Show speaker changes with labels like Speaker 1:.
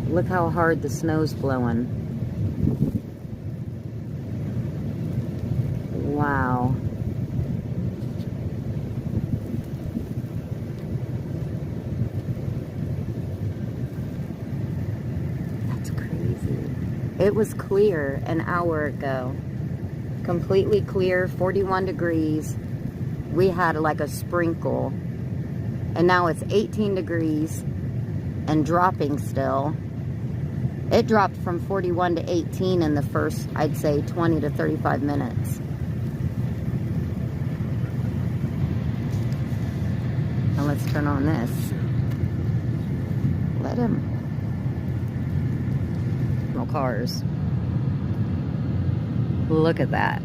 Speaker 1: Look how hard the snow's blowing. Wow. That's crazy. It was clear an hour ago. Completely clear, 41 degrees. We had like a sprinkle. And now it's 18 degrees and dropping still. It dropped from 41 to 18 in the first, I'd say, 20 to 35 minutes. Now let's turn on this. Let him. No cars. Look at that.